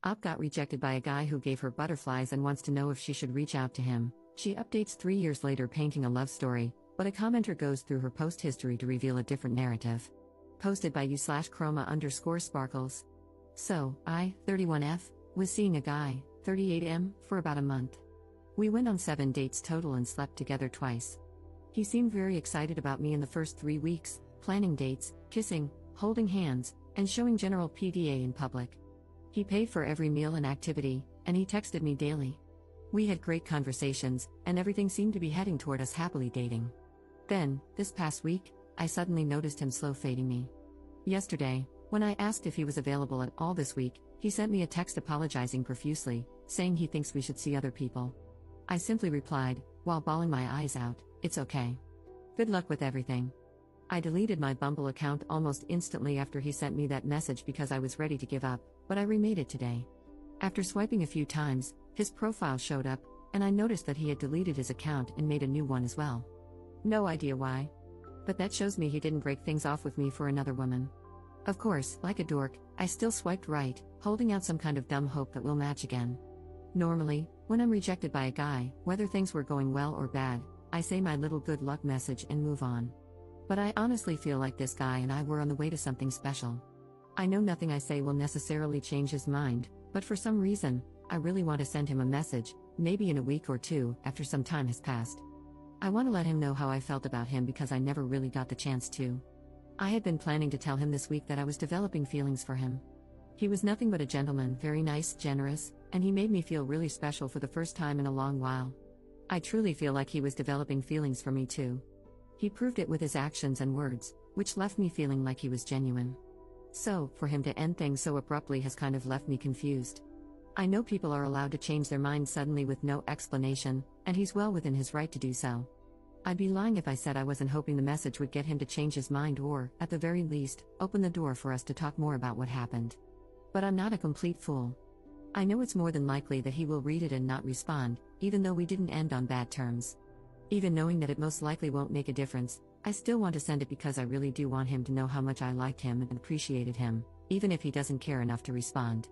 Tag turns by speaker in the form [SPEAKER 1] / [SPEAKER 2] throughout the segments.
[SPEAKER 1] Op got rejected by a guy who gave her butterflies and wants to know if she should reach out to him. She updates 3 years later painting a love story, but a commenter goes through her post history to reveal a different narrative. Posted by u/chroma_sparkles. So, I, 31F, was seeing a guy, 38M, for about a month. We went on 7 dates total and slept together twice. He seemed very excited about me in the first 3 weeks, planning dates, kissing, holding hands, and showing general PDA in public. He paid for every meal and activity, and he texted me daily. We had great conversations, and everything seemed to be heading toward us happily dating. Then, this past week, I suddenly noticed him slow fading me. Yesterday, when I asked if he was available at all this week, he sent me a text apologizing profusely, saying he thinks we should see other people. I simply replied, while bawling my eyes out, "It's okay. Good luck with everything." I deleted my Bumble account almost instantly after he sent me that message because I was ready to give up, but I remade it today. After swiping a few times, his profile showed up, and I noticed that he had deleted his account and made a new one as well. No idea why. But that shows me he didn't break things off with me for another woman. Of course, like a dork, I still swiped right, holding out some kind of dumb hope that we'll match again. Normally, when I'm rejected by a guy, whether things were going well or bad, I say my little good luck message and move on. But I honestly feel like this guy and I were on the way to something special. I know nothing I say will necessarily change his mind, but for some reason, I really want to send him a message, maybe in a week or two, after some time has passed. I want to let him know how I felt about him because I never really got the chance to. I had been planning to tell him this week that I was developing feelings for him. He was nothing but a gentleman, very nice, generous, and he made me feel really special for the first time in a long while. I truly feel like he was developing feelings for me too. He proved it with his actions and words, which left me feeling like he was genuine. So, for him to end things so abruptly has kind of left me confused. I know people are allowed to change their minds suddenly with no explanation, and he's well within his right to do so. I'd be lying if I said I wasn't hoping the message would get him to change his mind or, at the very least, open the door for us to talk more about what happened. But I'm not a complete fool. I know it's more than likely that he will read it and not respond, even though we didn't end on bad terms. Even knowing that it most likely won't make a difference, I still want to send it because I really do want him to know how much I liked him and appreciated him, even if he doesn't care enough to respond.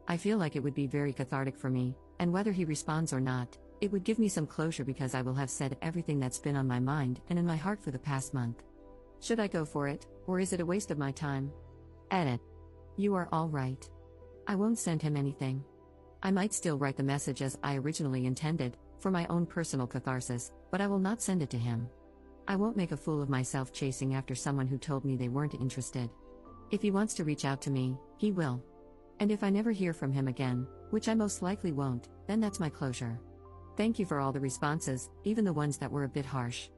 [SPEAKER 1] I feel like it would be very cathartic for me, and whether he responds or not, it would give me some closure because I will have said everything that's been on my mind and in my heart for the past month. Should I go for it, or is it a waste of my time? Edit. You are all right. I won't send him anything. I might still write the message as I originally intended, for my own personal catharsis, but I will not send it to him. I won't make a fool of myself chasing after someone who told me they weren't interested. If he wants to reach out to me, he will. And if I never hear from him again, which I most likely won't, then that's my closure. Thank you for all the responses, even the ones that were a bit harsh.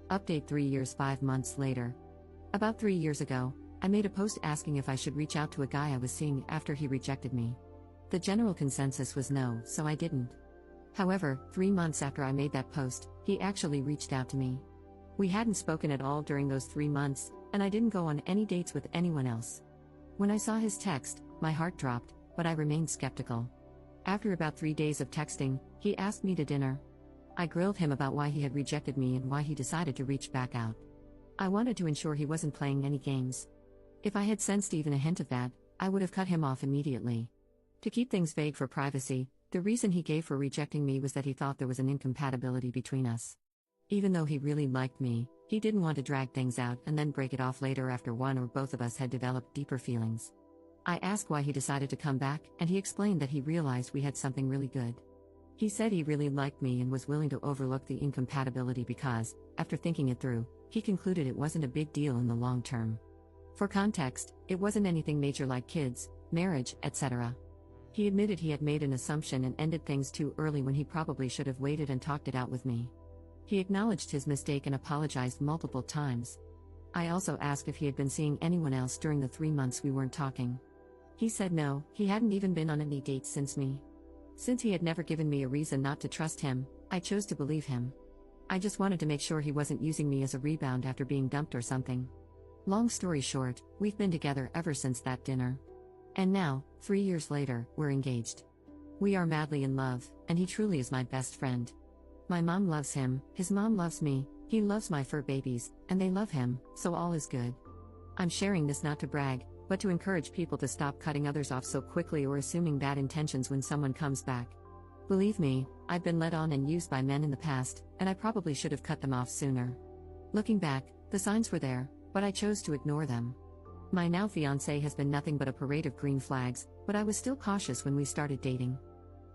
[SPEAKER 1] Update 3 years 5 months later. About 3 years ago, I made a post asking if I should reach out to a guy I was seeing after he rejected me. The general consensus was no, so I didn't. However, 3 months after I made that post, he actually reached out to me. We hadn't spoken at all during those 3 months, and I didn't go on any dates with anyone else. When I saw his text, my heart dropped, but I remained skeptical. After about 3 days of texting, he asked me to dinner. I grilled him about why he had rejected me and why he decided to reach back out. I wanted to ensure he wasn't playing any games. If I had sensed even a hint of that, I would have cut him off immediately. To keep things vague for privacy, the reason he gave for rejecting me was that he thought there was an incompatibility between us. Even though he really liked me, he didn't want to drag things out and then break it off later after one or both of us had developed deeper feelings. I asked why he decided to come back, and he explained that he realized we had something really good. He said he really liked me and was willing to overlook the incompatibility because, after thinking it through, he concluded it wasn't a big deal in the long term. For context, it wasn't anything major like kids, marriage, etc. He admitted he had made an assumption and ended things too early when he probably should have waited and talked it out with me. He acknowledged his mistake and apologized multiple times. I also asked if he had been seeing anyone else during the 3 months we weren't talking. He said no, he hadn't even been on any dates since me. Since he had never given me a reason not to trust him, I chose to believe him. I just wanted to make sure he wasn't using me as a rebound after being dumped or something. Long story short, we've been together ever since that dinner. And now, 3 years later, we're engaged. We are madly in love, and he truly is my best friend. My mom loves him, his mom loves me, he loves my fur babies, and they love him, so all is good. I'm sharing this not to brag, but to encourage people to stop cutting others off so quickly or assuming bad intentions when someone comes back. Believe me, I've been led on and used by men in the past, and I probably should have cut them off sooner. Looking back, the signs were there, but I chose to ignore them. My now fiancé has been nothing but a parade of green flags, but I was still cautious when we started dating.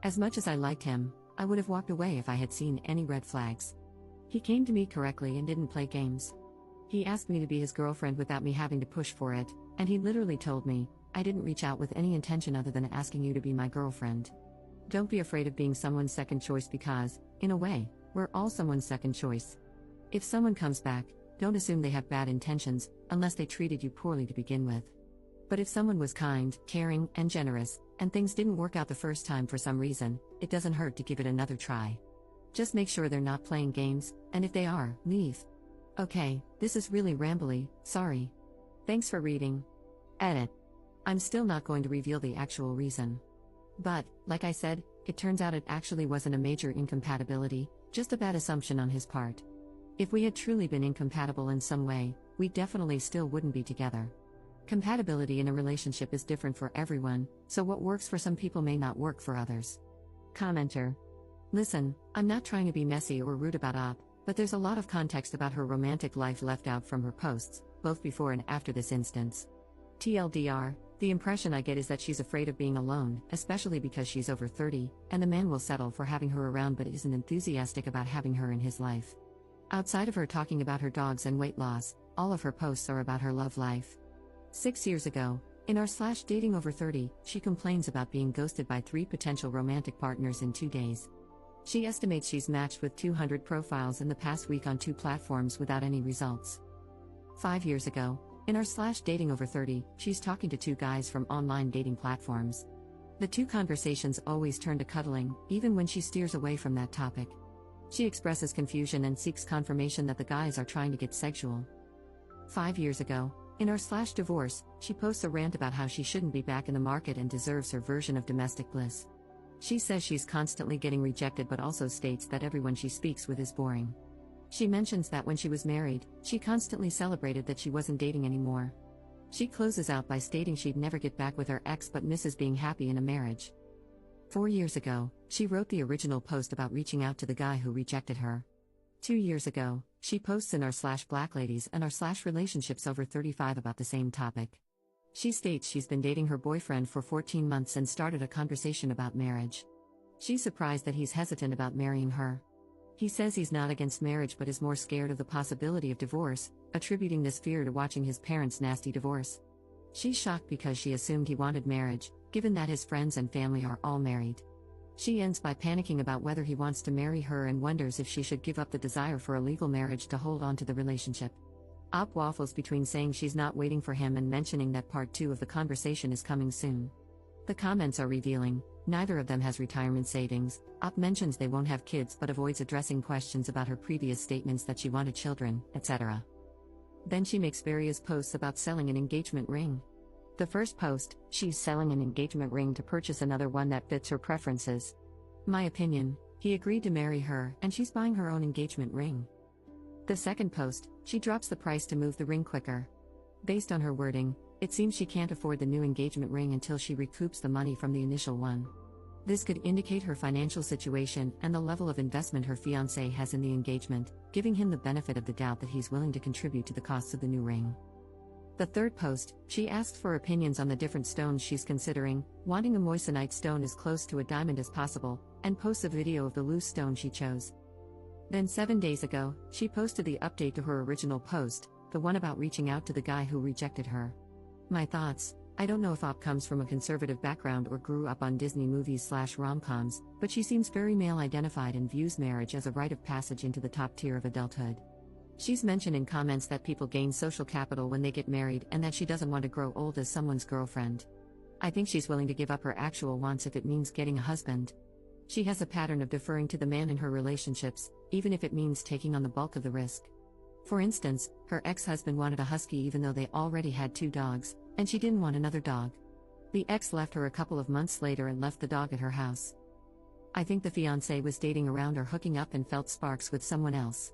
[SPEAKER 1] As much as I liked him, I would have walked away if I had seen any red flags. He came to me correctly and didn't play games. He asked me to be his girlfriend without me having to push for it, and he literally told me, "I didn't reach out with any intention other than asking you to be my girlfriend." Don't be afraid of being someone's second choice because, in a way, we're all someone's second choice. If someone comes back, don't assume they have bad intentions, unless they treated you poorly to begin with. But if someone was kind, caring, and generous, and things didn't work out the first time for some reason, it doesn't hurt to give it another try. Just make sure they're not playing games, and if they are, leave. Okay, this is really rambly, sorry. Thanks for reading. Edit. I'm still not going to reveal the actual reason. But, like I said, it turns out it actually wasn't a major incompatibility, just a bad assumption on his part. If we had truly been incompatible in some way, we definitely still wouldn't be together. Compatibility in a relationship is different for everyone, so what works for some people may not work for others. Commenter. Listen, I'm not trying to be messy or rude about Op, but there's a lot of context about her romantic life left out from her posts, both before and after this instance. TLDR, the impression I get is that she's afraid of being alone, especially because she's over 30, and the man will settle for having her around but isn't enthusiastic about having her in his life. Outside of her talking about her dogs and weight loss, all of her posts are about her love life. 6 years ago, in our /dating over 30, she complains about being ghosted by 3 potential romantic partners in 2 days. She estimates she's matched with 200 profiles in the past week on 2 platforms without any results. 5 years ago, in our /dating over 30, she's talking to 2 guys from online dating platforms. The 2 conversations always turn to cuddling, even when she steers away from that topic. She expresses confusion and seeks confirmation that the guys are trying to get sexual. 5 years ago, in our /divorce, she posts a rant about how she shouldn't be back in the market and deserves her version of domestic bliss. She says she's constantly getting rejected but also states that everyone she speaks with is boring. She mentions that when she was married, she constantly celebrated that she wasn't dating anymore. She closes out by stating she'd never get back with her ex but misses being happy in a marriage. 4 years ago, she wrote the original post about reaching out to the guy who rejected her. 2 years ago, she posts in our /Black Ladies and our /Relationships over 35 about the same topic. She states she's been dating her boyfriend for 14 months and started a conversation about marriage. She's surprised that he's hesitant about marrying her. He says he's not against marriage but is more scared of the possibility of divorce, attributing this fear to watching his parents' nasty divorce. She's shocked because she assumed he wanted marriage, given that his friends and family are all married. She ends by panicking about whether he wants to marry her and wonders if she should give up the desire for a legal marriage to hold on to the relationship. Op waffles between saying she's not waiting for him and mentioning that part 2 of the conversation is coming soon. The comments are revealing. Neither of them has retirement savings. Op mentions they won't have kids but avoids addressing questions about her previous statements that she wanted children, etc. Then she makes various posts about selling an engagement ring. The first post, she's selling an engagement ring to purchase another one that fits her preferences. My opinion, he agreed to marry her and she's buying her own engagement ring. The second post, she drops the price to move the ring quicker. Based on her wording, it seems she can't afford the new engagement ring until she recoups the money from the initial one. This could indicate her financial situation and the level of investment her fiancé has in the engagement, giving him the benefit of the doubt that he's willing to contribute to the costs of the new ring. The third post, she asked for opinions on the different stones she's considering, wanting a moissanite stone as close to a diamond as possible, and posts a video of the loose stone she chose. Then 7 days ago, she posted the update to her original post, the one about reaching out to the guy who rejected her. My thoughts: I don't know if Op comes from a conservative background or grew up on Disney movies /rom-coms, but she seems very male-identified and views marriage as a rite of passage into the top tier of adulthood. She's mentioned in comments that people gain social capital when they get married and that she doesn't want to grow old as someone's girlfriend. I think she's willing to give up her actual wants if it means getting a husband. She has a pattern of deferring to the man in her relationships, even if it means taking on the bulk of the risk. For instance, her ex-husband wanted a husky even though they already had 2 dogs, and she didn't want another dog. The ex left her a couple of months later and left the dog at her house. I think the fiancé was dating around or hooking up and felt sparks with someone else.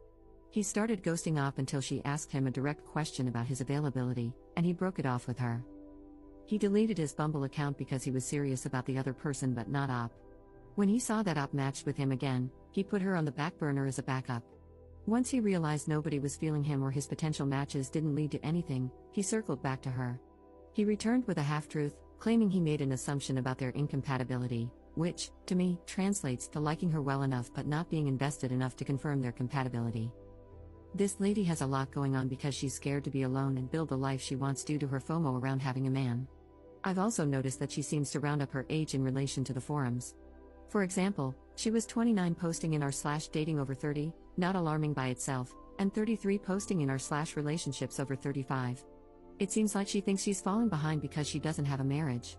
[SPEAKER 1] He started ghosting Op until she asked him a direct question about his availability, and he broke it off with her. He deleted his Bumble account because he was serious about the other person but not Op. When he saw that Op matched with him again, he put her on the back burner as a backup. Once he realized nobody was feeling him or his potential matches didn't lead to anything, he circled back to her. He returned with a half-truth, claiming he made an assumption about their incompatibility, which, to me, translates to liking her well enough but not being invested enough to confirm their compatibility. This lady has a lot going on because she's scared to be alone and build the life she wants due to her FOMO around having a man. I've also noticed that she seems to round up her age in relation to the forums. For example, she was 29 posting in r/dating over 30, not alarming by itself, and 33 posting in r/relationships over 35. It seems like she thinks she's falling behind because she doesn't have a marriage.